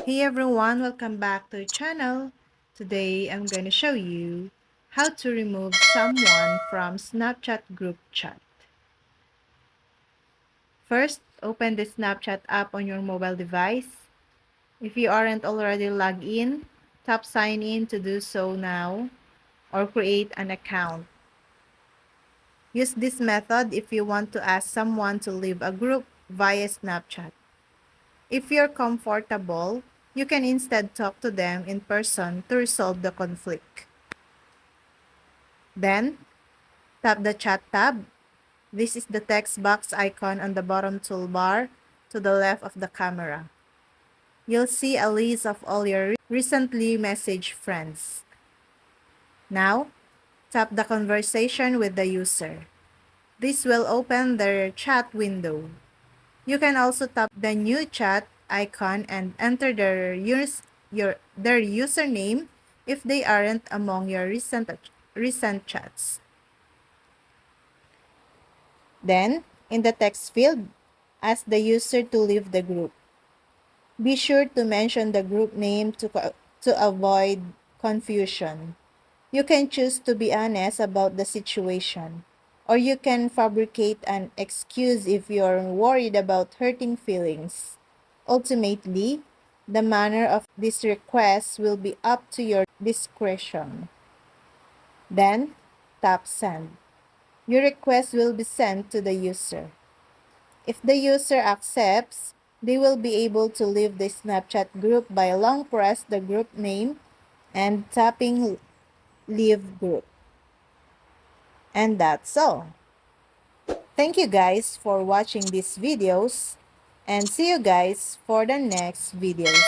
Hey everyone, welcome back to the channel. Today I'm going to show you how to remove someone from Snapchat group chat. First, open the Snapchat app on your mobile device. If you aren't already logged in, tap sign in to do so now or create an account. Use this method if you want to ask someone to leave a group via Snapchat. If you're comfortable, you can instead talk to them in person to resolve the conflict. Then, tap the Chat tab. This is the text box icon on the bottom toolbar to the left of the camera. You'll see a list of all your recently messaged friends. Now, tap the conversation with the user. This will open their chat window. You can also tap the new chat icon and enter their username if they aren't among your recent chats. Then, in the text field, ask the user to leave the group. Be sure to mention the group name to avoid confusion. You can choose to be honest about the situation, or you can fabricate an excuse if you're worried about hurting feelings. Ultimately, the manner of this request will be up to your discretion. Then, tap Send. Your request will be sent to the user. If the user accepts, they will be able to leave the Snapchat group by long press the group name and tapping Leave Group. And that's all. Thank you guys for watching these videos and see you guys for the next videos.